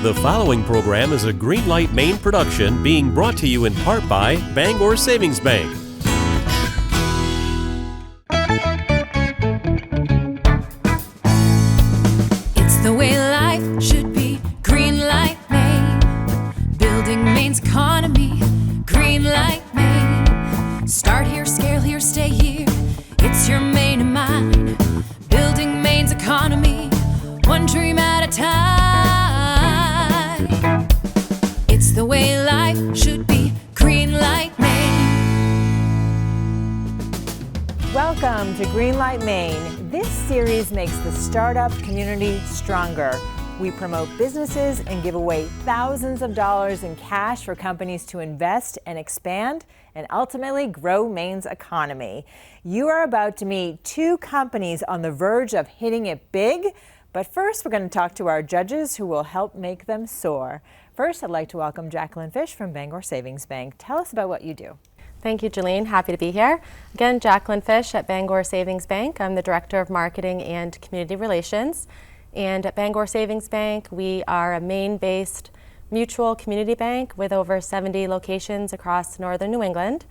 The following program is a Greenlight Maine production being brought to you in part by Bangor Savings Bank. It's the way life should be. Greenlight Maine, building Maine's economy. Greenlight Maine, start here, scale here, stay here. It's your Maine and mine, building Maine's economy, one dream at a time. It's the way life should be. Greenlight Maine. Welcome to Greenlight Maine. This series makes the startup community stronger. We promote businesses and give away thousands of dollars in cash for companies to invest and expand and ultimately grow Maine's economy. You are about to meet two companies on the verge of hitting it big, but first we're going to talk to our judges who will help make them soar. First, I'd like to welcome Jacqueline Fish from Bangor Savings Bank. Tell us about what you do. Thank you, Jolene. Happy to be here. Again, Jacqueline Fish at Bangor Savings Bank. I'm the Director of Marketing and Community Relations. And at Bangor Savings Bank, we are a Maine-based mutual community bank with over 70 locations across northern New England.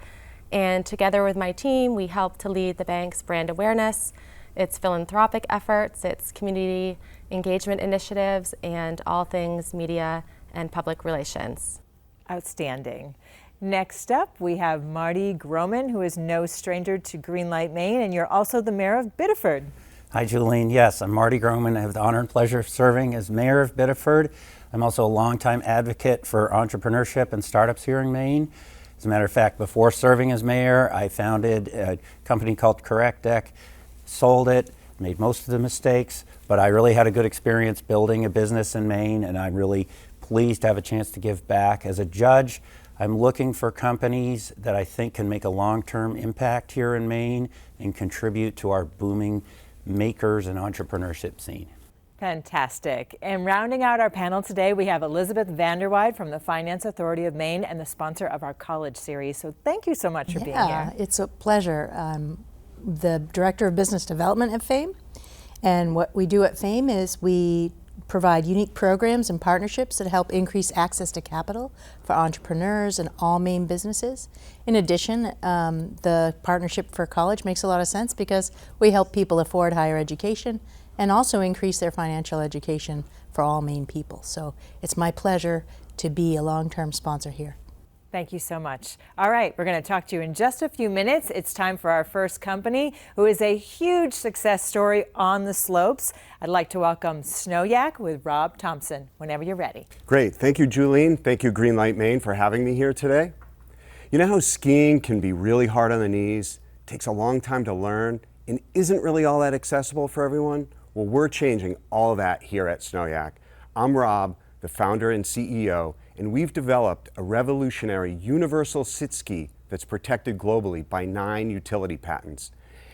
And together with my team, we help to lead the bank's brand awareness, its philanthropic efforts, its community engagement initiatives, and all things media and public relations. Outstanding. Next up, we have Marty Groman, who is no stranger to Greenlight Maine, and you're also the mayor of Biddeford. Hi, Jolene. Yes, I'm Marty Groman. I have the honor and pleasure of serving as mayor of Biddeford. I'm also a longtime advocate for entrepreneurship and startups here in Maine. As a matter of fact, before serving as mayor, I founded a company called CorrectDeck, sold it, made most of the mistakes, but I really had a good experience building a business in Maine, and I'm really pleased to have a chance to give back. As a judge, I'm looking for companies that I think can make a long-term impact here in Maine and contribute to our booming makers and entrepreneurship scene. Fantastic. And rounding out our panel today, we have Elizabeth Vanderwide from the Finance Authority of Maine and the sponsor of our college series. So thank you so much for being here. Yeah, it's a pleasure. I'm the Director of Business Development at FAME. And what we do at FAME is we provide unique programs and partnerships that help increase access to capital for entrepreneurs and all Maine businesses. In addition, the partnership for college makes a lot of sense because we help people afford higher education and also increase their financial education for all Maine people. So it's my pleasure to be a long-term sponsor here. Thank you so much. All right, we're going to talk to you in just a few minutes. It's time for our first company, who is a huge success story on the slopes. I'd like to welcome SnoYak with Rob Thompson, whenever you're ready. Great. Thank you, Julene. Thank you, Greenlight Maine, for having me here today. You know how skiing can be really hard on the knees, takes a long time to learn, and isn't really all that accessible for everyone? Well, we're changing all of that here at SnoYak. I'm Rob, the founder and CEO, and we've developed a revolutionary universal sit ski that's protected globally by 9 utility patents.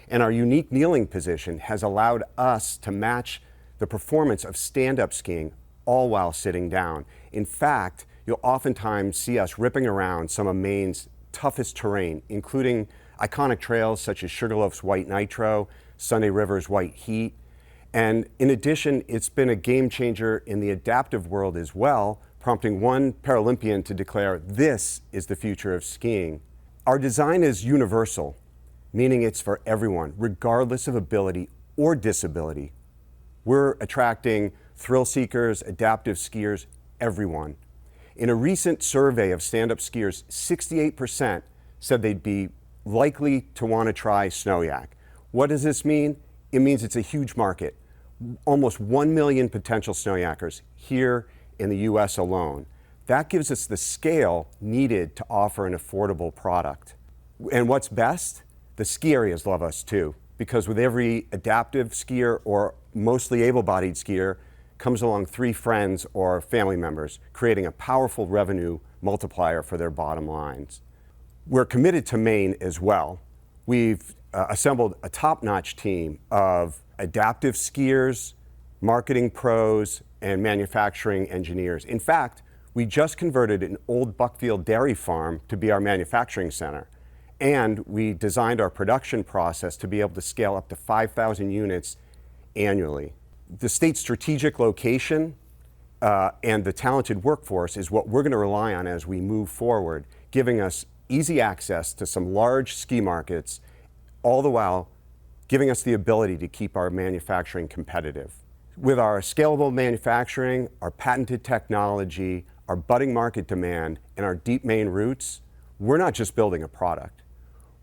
And our unique kneeling position has allowed us to match the performance of stand-up skiing, all while sitting down. In fact, you'll oftentimes see us ripping around some of Maine's toughest terrain, including iconic trails such as Sugarloaf's White Nitro, Sunday River's White Heat. And in addition, it's been a game changer in the adaptive world as well, prompting one Paralympian to declare, "This is the future of skiing." Our design is universal, meaning it's for everyone, regardless of ability or disability. We're attracting thrill seekers, adaptive skiers, everyone. In a recent survey of stand-up skiers, 68% said they'd be likely to want to try SnoYak. What does this mean? It means it's a huge market. Almost 1 million potential SnoYakers here in the US alone. That gives us the scale needed to offer an affordable product. And what's best? The ski areas love us too, because with every adaptive skier or mostly able-bodied skier comes along 3 friends or family members, creating a powerful revenue multiplier for their bottom lines. We're committed to Maine as well. We've assembled a top-notch team of adaptive skiers, marketing pros, and manufacturing engineers. In fact, we just converted an old Buckfield dairy farm to be our manufacturing center. And we designed our production process to be able to scale up to 5,000 units annually. The state's strategic location and the talented workforce is what we're going to rely on as we move forward, giving us easy access to some large ski markets, all the while giving us the ability to keep our manufacturing competitive. With our scalable manufacturing, our patented technology, our budding market demand, and our deep Maine roots, we're not just building a product.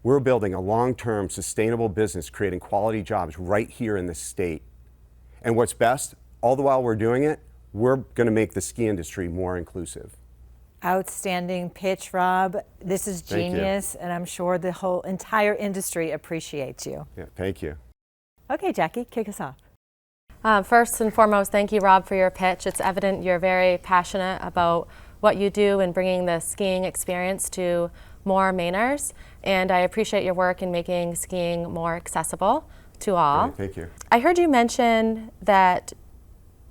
We're building a long-term sustainable business, creating quality jobs right here in the state. And what's best, all the while we're doing it, we're going to make the ski industry more inclusive. Outstanding pitch, Rob. This is Thank you. genius, and I'm sure the whole entire industry appreciates you. Yeah, thank you. Okay, Jackie, kick us off. First and foremost, thank you, Rob, for your pitch. It's evident you're very passionate about what you do in bringing the skiing experience to more Mainers, and I appreciate your work in making skiing more accessible to all. Great, thank you. I heard you mention that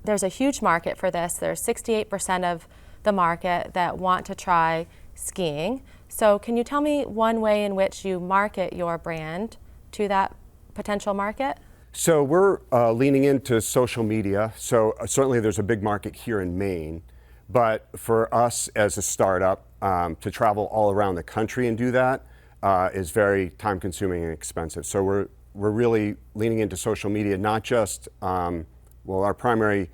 there's a huge market for this. There's 68% of the market that want to try skiing. So can you tell me one way in which you market your brand to that potential market? So we're leaning into social media. So certainly there's a big market here in Maine, but for us as a startup to travel all around the country and do that is very time consuming and expensive. So we're really leaning into social media, not just, well, our primary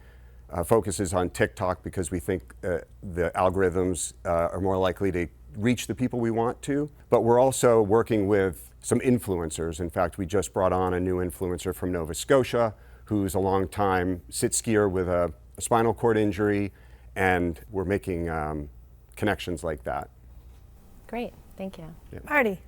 focus is on TikTok because we think the algorithms are more likely to reach the people we want to, but we're also working with some influencers. In fact, we just brought on a new influencer from Nova Scotia who's a long-time sit skier with a spinal cord injury, and we're making connections like that. Great, thank you. Yeah. Marty.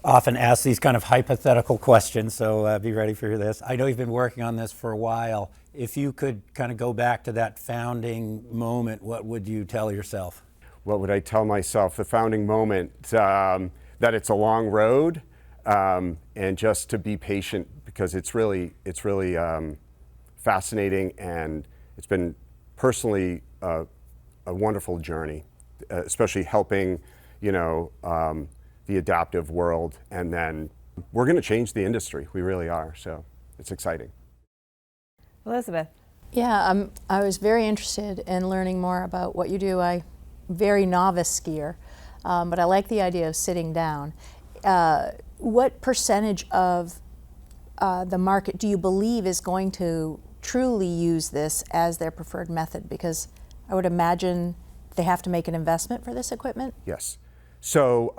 Often ask these kind of hypothetical questions, so be ready for this. I know you've been working on this for a while. If you could kind of go back to that founding moment, what would you tell yourself? What would I tell myself? The founding moment, that it's a long road, and just to be patient because it's really fascinating, and it's been personally a wonderful journey, especially helping, the adaptive world, and then we're going to change the industry. We really are, so it's exciting. Elizabeth. Yeah, I was very interested in learning more about what you do. I'm a very novice skier, but I like the idea of sitting down. What percentage of the market do you believe is going to truly use this as their preferred method? Because I would imagine they have to make an investment for this equipment. Yes. So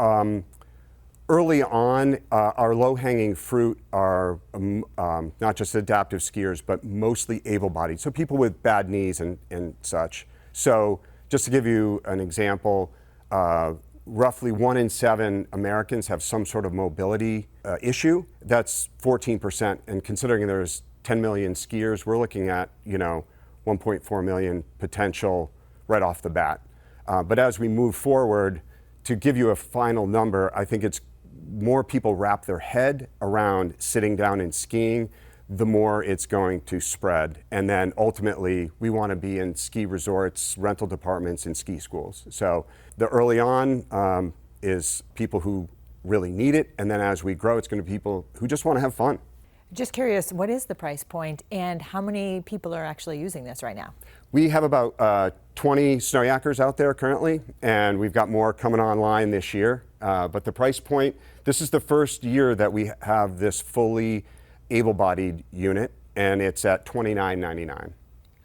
early on, our low-hanging fruit are not just adaptive skiers, but mostly able-bodied, so people with bad knees and such. So just to give you an example, roughly 1 in 7 Americans have some sort of mobility issue. That's 14%, and considering there's 10 million skiers, we're looking at 1.4 million potential right off the bat. But as we move forward, to give you a final number, I think it's more people wrap their head around sitting down and skiing, the more it's going to spread. And then ultimately, we want to be in ski resorts, rental departments, and ski schools. So the early on is people who really need it. And then as we grow, it's going to be people who just want to have fun. Just curious, what is the price point and how many people are actually using this right now? We have about 20 SnoYakers out there currently, and we've got more coming online this year. But the price point, this is the first year that we have this fully able-bodied unit, and it's at $29.99.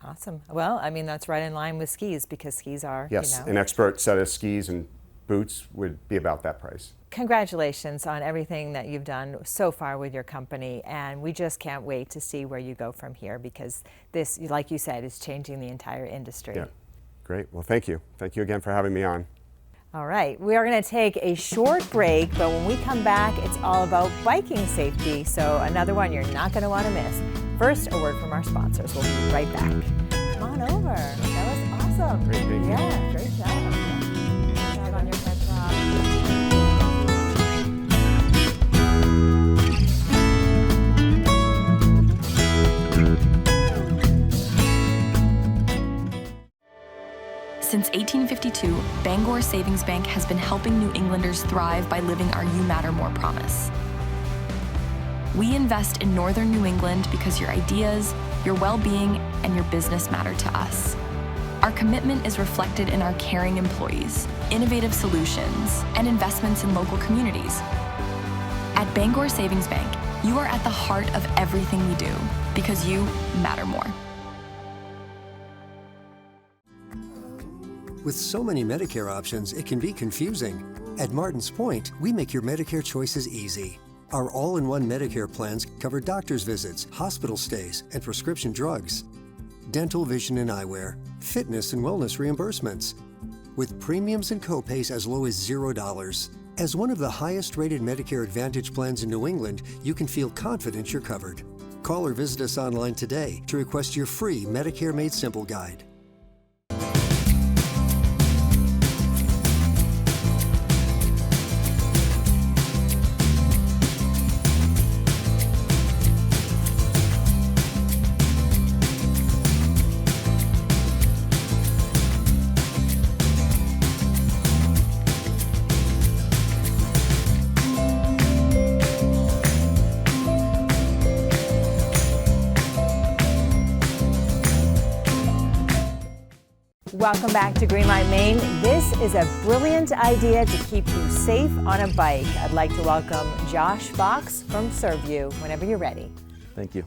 Awesome. Well, I mean, that's right in line with skis because skis are, Yes, an expert set of skis and boots would be about that price. Congratulations on everything that you've done so far with your company, and we just can't wait to see where you go from here because this, like you said, is changing the entire industry. Yeah, great. Well, thank you. Thank you again for having me on. All right, we are going to take a short break, but when we come back, it's all about biking safety, so another one you're not going to want to miss. First, a word from our sponsors. We'll be right back. Come on over. That was awesome. Great, thank you. Yeah, great job. Good job on your head, Rob. Since 1852, Bangor Savings Bank has been helping New Englanders thrive by living our You Matter More promise. We invest in Northern New England because your ideas, your well-being, and your business matter to us. Our commitment is reflected in our caring employees, innovative solutions, and investments in local communities. At Bangor Savings Bank, you are at the heart of everything we do because you matter more. With so many Medicare options, it can be confusing. At Martin's Point, we make your Medicare choices easy. Our all-in-one Medicare plans cover doctor's visits, hospital stays, and prescription drugs, dental, vision, and eyewear, fitness and wellness reimbursements, with premiums and copays as low as $0. As one of the highest-rated Medicare Advantage plans in New England, you can feel confident you're covered. Call or visit us online today to request your free Medicare Made Simple guide. Welcome back to Greenlight Maine. This is a brilliant idea to keep you safe on a bike. I'd like to welcome Josh Fox from Survue, whenever you're ready. Thank you.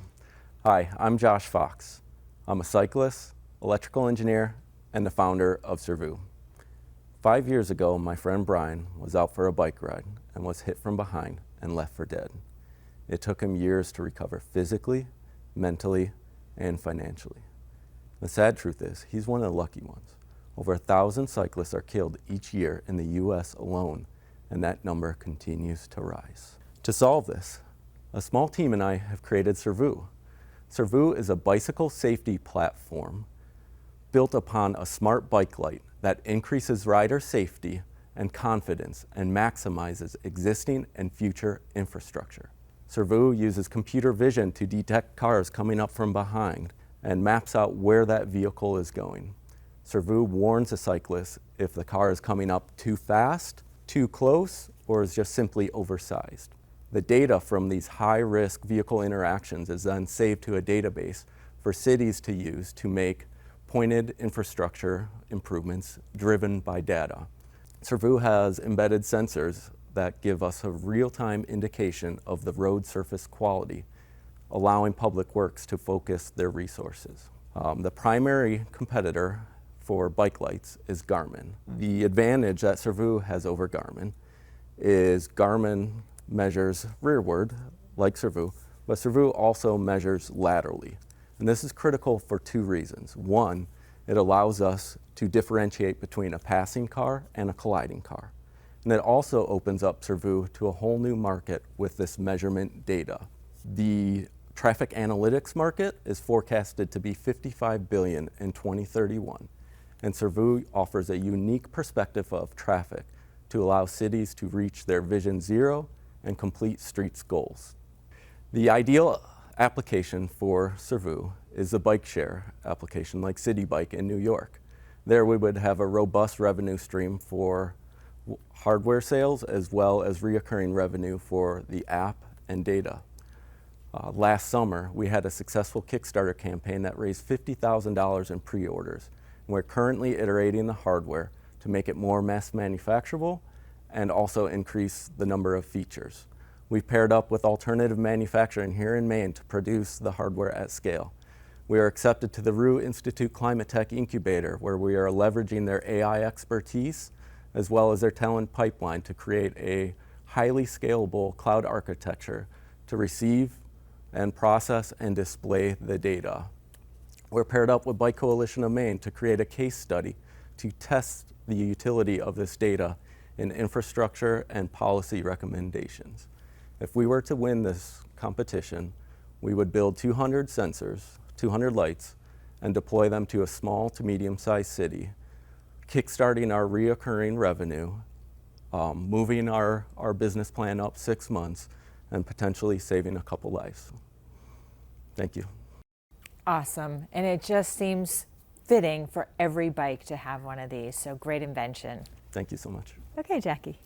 Hi, I'm Josh Fox. I'm a cyclist, electrical engineer, and the founder of Survue. 5 years ago, my friend Brian was out for a bike ride and was hit from behind and left for dead. It took him years to recover physically, mentally, and financially. The sad truth is, he's one of the lucky ones. Over 1,000 cyclists are killed each year in the US alone, and that number continues to rise. To solve this, a small team and I have created Survue. Survue is a bicycle safety platform built upon a smart bike light that increases rider safety and confidence and maximizes existing and future infrastructure. Survue uses computer vision to detect cars coming up from behind and maps out where that vehicle is going. Survue warns a cyclist if the car is coming up too fast, too close, or is just simply oversized. The data from these high-risk vehicle interactions is then saved to a database for cities to use to make pointed infrastructure improvements driven by data. Survue has embedded sensors that give us a real-time indication of the road surface quality, allowing public works to focus their resources. The primary competitor for bike lights is Garmin. The advantage that Survue has over Garmin is Garmin measures rearward, like Survue, but Survue also measures laterally. And this is critical for two reasons. One, it allows us to differentiate between a passing car and a colliding car. And it also opens up Survue to a whole new market with this measurement data. The traffic analytics market is forecasted to be $55 billion in 2031, and Survue offers a unique perspective of traffic to allow cities to reach their Vision Zero and complete streets goals. The ideal application for Survue is a bike share application like City Bike in New York. There we would have a robust revenue stream for hardware sales as well as reoccurring revenue for the app and data. Last summer, we had a successful Kickstarter campaign that raised $50,000 in pre-orders. We're currently iterating the hardware to make it more mass manufacturable and also increase the number of features. We've paired up with alternative manufacturing here in Maine to produce the hardware at scale. We are accepted to the Rue Institute Climate Tech Incubator, where we are leveraging their AI expertise as well as their talent pipeline to create a highly scalable cloud architecture to receive and process and display the data. We're paired up with Bike Coalition of Maine to create a case study to test the utility of this data in infrastructure and policy recommendations. If we were to win this competition, we would build 200 sensors, 200 lights, and deploy them to a small to medium-sized city, kickstarting our reoccurring revenue, moving our business plan up 6 months, and potentially saving a couple lives. Thank you. Awesome. And it just seems fitting for every bike to have one of these. So great invention. Thank you so much. Okay, Jackie.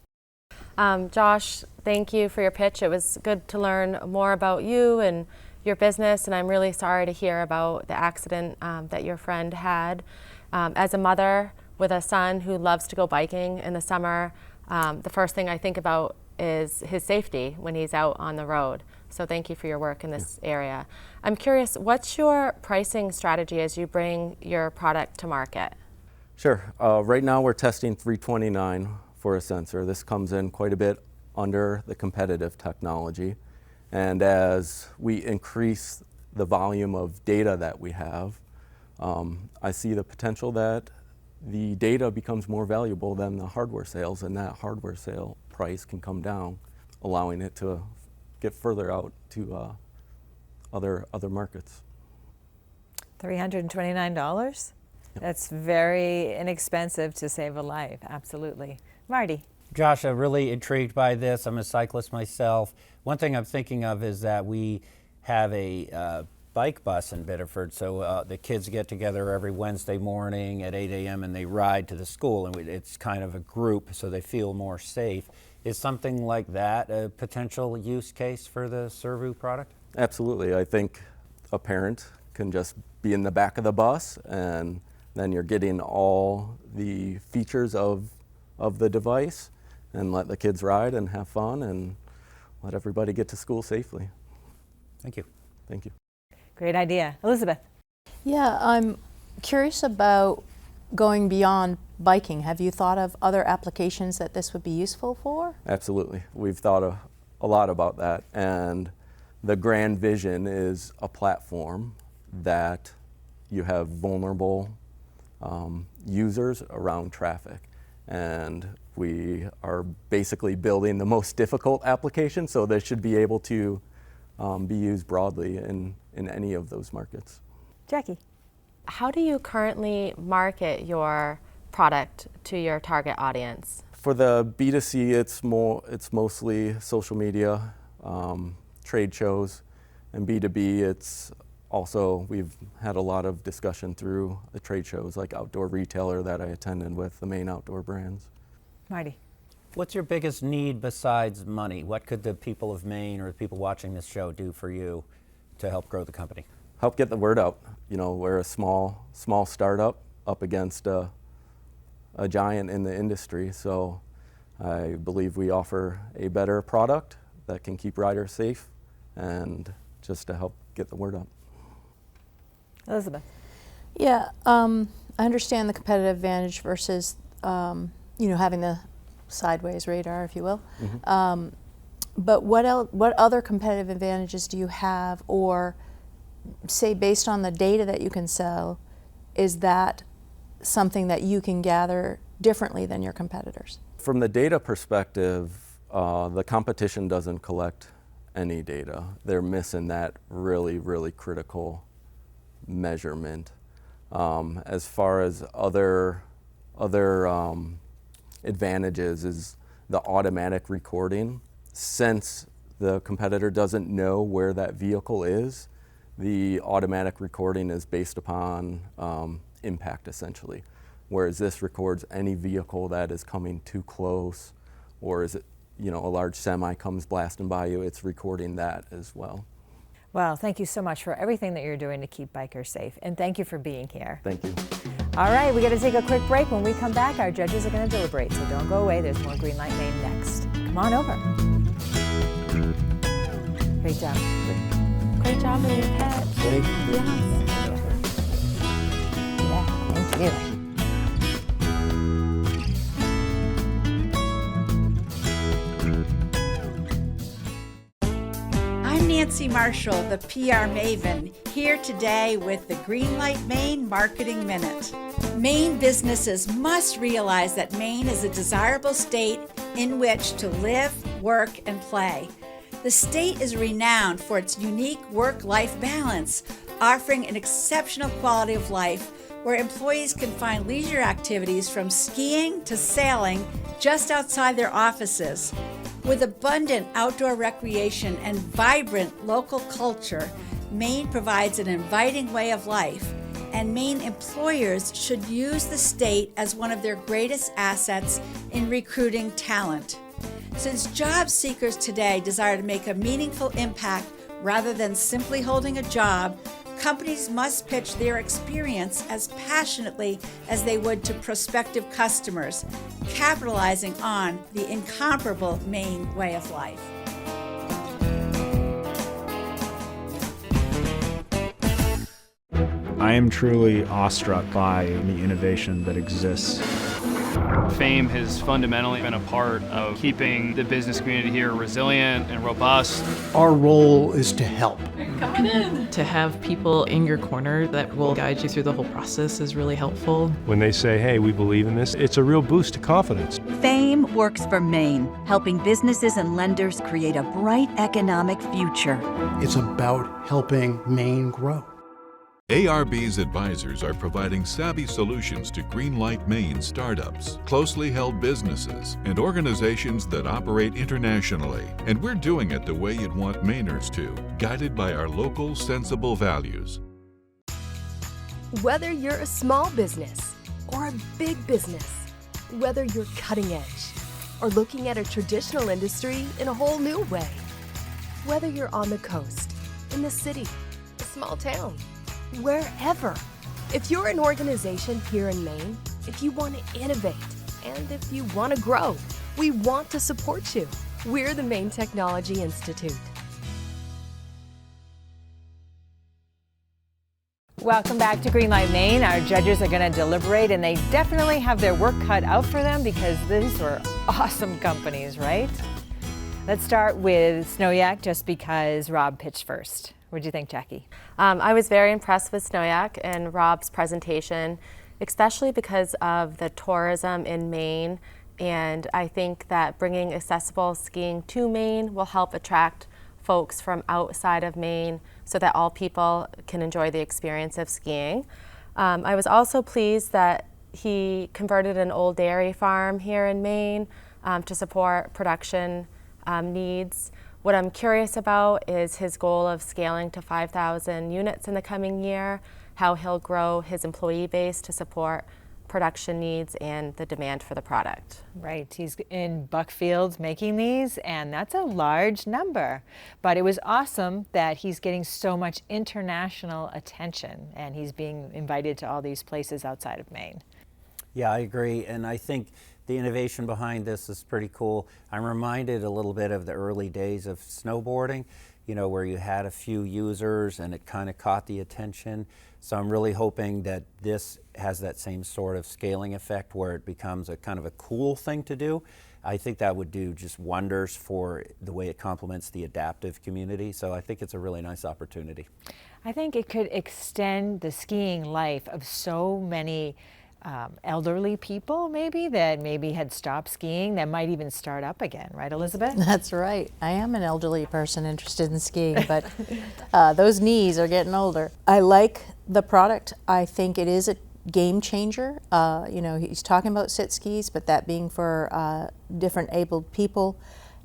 Josh, thank you for your pitch. It was good to learn more about you and your business, and I'm really sorry to hear about the accident that your friend had. As a mother with a son who loves to go biking in the summer, the first thing I think about is his safety when he's out on the road. So thank you for your work in this area. I'm curious, what's your pricing strategy as you bring your product to market? Sure. Right now we're testing $329 for a sensor. This comes in quite a bit under the competitive technology. And as we increase the volume of data that we have, I see the potential that the data becomes more valuable than the hardware sales, and that hardware sale price can come down, allowing it to get further out to other markets. $329? That's very inexpensive to save a life, absolutely. Marty. Josh, I'm really intrigued by this. I'm a cyclist myself. One thing I'm thinking of is that we have a bike bus in Biddeford, so the kids get together every Wednesday morning at 8 a.m. and they ride to the school, and it's kind of a group so they feel more safe. Is something like that a potential use case for the Survue product? Absolutely. I think a parent can just be in the back of the bus, and then you're getting all the features of the device, and let the kids ride and have fun and let everybody get to school safely. Thank you. Thank you. Great idea. Elizabeth. Yeah, I'm curious about going beyond biking. Have you thought of other applications that this would be useful for? Absolutely. We've thought a lot about that, and the grand vision is a platform that you have vulnerable users around traffic, and we are basically building the most difficult application, so they should be able to be used broadly in any of those markets. Jackie. How do you currently market your product to your target audience? For the B2C, it's mostly social media, trade shows, and B2B, it's also, we've had a lot of discussion through the trade shows like Outdoor Retailer that I attended with the Maine outdoor brands. Marty. What's your biggest need besides money? What could the people of Maine or the people watching this show do for you to help grow the company? Help get the word out. You know, we're a small startup up against a giant in the industry, so I believe we offer a better product that can keep riders safe, and just to help get the word out. Elizabeth. Yeah, I understand the competitive advantage versus having the sideways radar, if you will. Mm-hmm. But what other competitive advantages do you have, or say based on the data that you can sell, is that something that you can gather differently than your competitors? From the data perspective, the competition doesn't collect any data. They're missing that really, really critical measurement. As far as other advantages is the automatic recording. Since the competitor doesn't know where that vehicle is, the automatic recording is based upon impact essentially. Whereas this records any vehicle that is coming too close, or is it, a large semi comes blasting by you, it's recording that as well. Well, thank you so much for everything that you're doing to keep bikers safe, and thank you for being here. Thank you. All right, we got to take a quick break. When we come back, our judges are going to deliberate, so don't go away. There's more Greenlight Maine next. Come on over. Great job. Great job with your pet. Thank you. Yeah, thank you. I'm Nancy Marshall, the PR maven, here today with the Greenlight Maine Marketing Minute. Maine businesses must realize that Maine is a desirable state in which to live, work, and play. The state is renowned for its unique work-life balance, offering an exceptional quality of life where employees can find leisure activities from skiing to sailing just outside their offices. With abundant outdoor recreation and vibrant local culture, Maine provides an inviting way of life, and Maine employers should use the state as one of their greatest assets in recruiting talent. Since job seekers today desire to make a meaningful impact Rather than simply holding a job, companies must pitch their experience as passionately as they would to prospective customers, capitalizing on the incomparable Maine way of life. I am truly awestruck by the innovation that exists. Fame has fundamentally been a part of keeping the business community here resilient and robust. Our role is to help. Come on in. To have people in your corner that will guide you through the whole process is really helpful. When they say, hey, we believe in this, it's a real boost to confidence. Fame works for Maine, helping businesses and lenders create a bright economic future. It's about helping Maine grow. ARB's advisors are providing savvy solutions to Greenlight Maine startups, closely held businesses, and organizations that operate internationally. And we're doing it the way you'd want Mainers to, guided by our local, sensible values. Whether you're a small business or a big business, whether you're cutting edge or looking at a traditional industry in a whole new way, whether you're on the coast, in the city, a small town, wherever. If you're an organization here in Maine, if you want to innovate, and if you want to grow, we want to support you. We're the Maine Technology Institute. Welcome back to Greenlight Maine. Our judges are going to deliberate, and they definitely have their work cut out for them because these were awesome companies, right? Let's start with SnoYak, just because Rob pitched first. What did you think, Jackie? I was very impressed with SnoYak and Rob's presentation, especially because of the tourism in Maine. And I think that bringing accessible skiing to Maine will help attract folks from outside of Maine so that all people can enjoy the experience of skiing. I was also pleased that he converted an old dairy farm here in Maine to support production needs. What I'm curious about is his goal of scaling to 5,000 units in the coming year, how he'll grow his employee base to support production needs and the demand for the product. Right, he's in Buckfield making these, and that's a large number. But it was awesome that he's getting so much international attention, and he's being invited to all these places outside of Maine. Yeah, I agree, and I think the innovation behind this is pretty cool. I'm reminded a little bit of the early days of snowboarding, you know, where you had a few users and it kind of caught the attention. So I'm really hoping that this has that same sort of scaling effect where it becomes a kind of a cool thing to do. I think that would do just wonders for the way it complements the adaptive community. So I think it's a really nice opportunity. I think it could extend the skiing life of so many elderly people maybe that maybe had stopped skiing that might even start up again, right, Elizabeth? That's right. I am an elderly person interested in skiing, but those knees are getting older. I like the product. I think it is a game changer. You know, he's talking about sit skis, but that being for different abled people,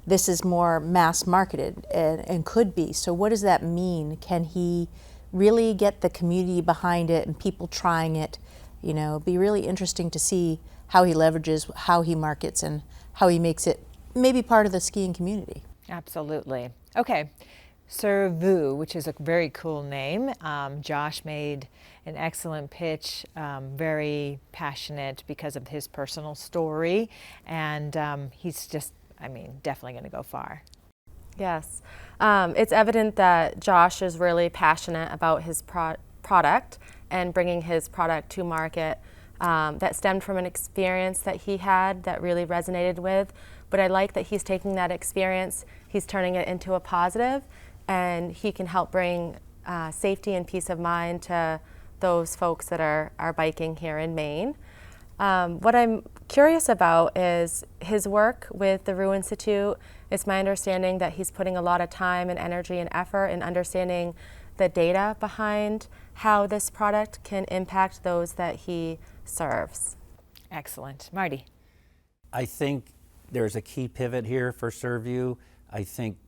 this is more mass marketed and could be. So what does that mean? Can he really get the community behind it and people trying it? You know, it'd be really interesting to see how he leverages, how he markets, and how he makes it maybe part of the skiing community. Absolutely. Okay, Survue, which is a very cool name. Josh made an excellent pitch, very passionate because of his personal story, and he's just, I mean, definitely going to go far. Yes, it's evident that Josh is really passionate about his product and bringing his product to market. That stemmed from an experience that he had that really resonated with. But I like that he's taking that experience, he's turning it into a positive, and he can help bring safety and peace of mind to those folks that are biking here in Maine. What I'm curious about is his work with the Rue Institute. It's my understanding that he's putting a lot of time and energy and effort in understanding the data behind how this product can impact those that he serves. Excellent. Marty? I think there's a key pivot here for Survue. I think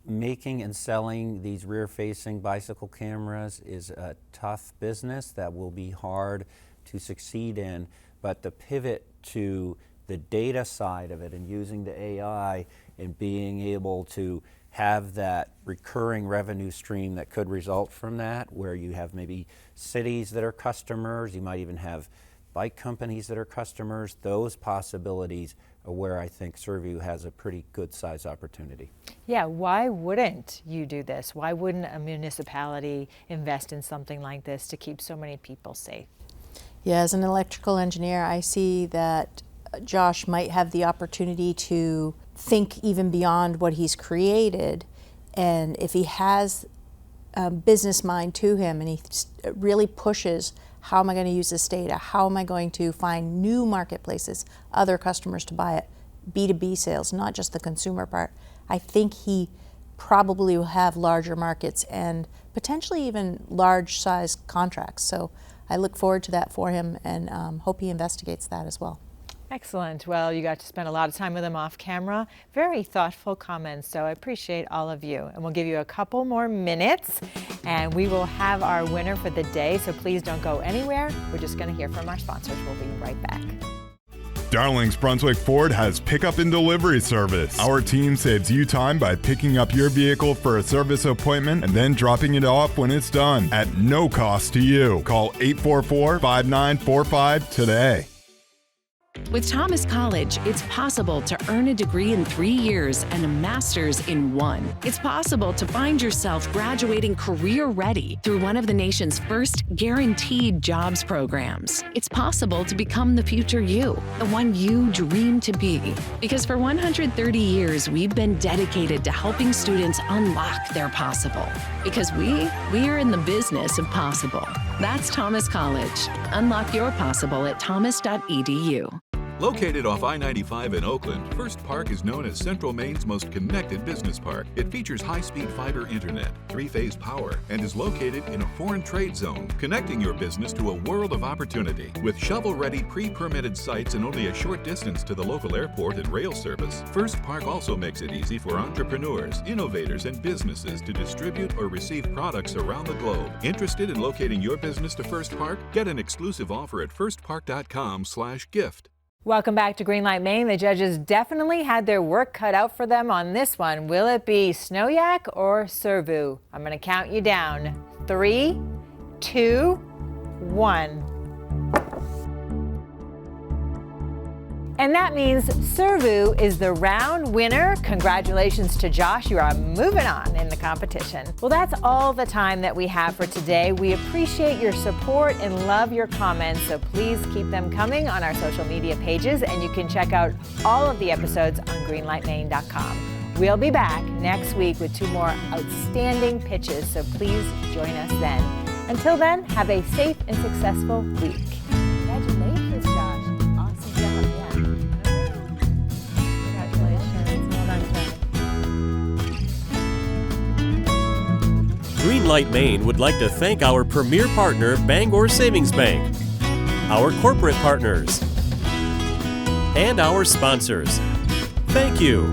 making and selling these rear-facing bicycle cameras is a tough business that will be hard to succeed in, but the pivot to the data side of it and using the AI and being able to have that recurring revenue stream that could result from that, where you have maybe cities that are customers, you might even have bike companies that are customers. Those possibilities are where I think Survue has a pretty good size opportunity. Yeah, why wouldn't you do this? Why wouldn't a municipality invest in something like this to keep so many people safe? Yeah, as an electrical engineer, I see that Josh might have the opportunity to think even beyond what he's created, and if he has a business mind to him and he really pushes, how am I going to use this data? How am I going to find new marketplaces, other customers to buy it? B2B sales, not just the consumer part. I think he probably will have larger markets and potentially even large size contracts. So I look forward to that for him and hope he investigates that as well. Excellent. Well, you got to spend a lot of time with him off camera. Very thoughtful comments, so I appreciate all of you. And we'll give you a couple more minutes and we will have our winner for the day, so please don't go anywhere. We're just going to hear from our sponsors. We'll be right back. Darlings Brunswick Ford has pickup and delivery service. Our team saves you time by picking up your vehicle for a service appointment and then dropping it off when it's done at no cost to you. Call 844-5945 today. With Thomas College, it's possible to earn a degree in 3 years and a master's in 1. It's possible to find yourself graduating career-ready through one of the nation's first guaranteed jobs programs. It's possible to become the future you, the one you dream to be. Because for 130 years, we've been dedicated to helping students unlock their possible. Because we're in the business of possible. That's Thomas College. Unlock your possible at thomas.edu. Located off I-95 in Oakland, First Park is known as Central Maine's most connected business park. It features high-speed fiber internet, 3-phase power, and is located in a foreign trade zone, connecting your business to a world of opportunity. With shovel-ready pre-permitted sites and only a short distance to the local airport and rail service, First Park also makes it easy for entrepreneurs, innovators, and businesses to distribute or receive products around the globe. Interested in locating your business to First Park? Get an exclusive offer at firstpark.com/gift. Welcome back to Greenlight Maine. The judges definitely had their work cut out for them on this one. Will it be SnoYak or Survue? I'm going to count you down. 3, 2, 1. And that means Survue is the round winner. Congratulations to Josh. You are moving on in the competition. Well, that's all the time that we have for today. We appreciate your support and love your comments, so please keep them coming on our social media pages, and you can check out all of the episodes on greenlightmaine.com. We'll be back next week with 2 more outstanding pitches, so please join us then. Until then, have a safe and successful week. Congratulations, Josh. Awesome job. Yeah. Congratulations. Well done, Ted. Greenlight Maine would like to thank our premier partner, Bangor Savings Bank, our corporate partners, and our sponsors. Thank you.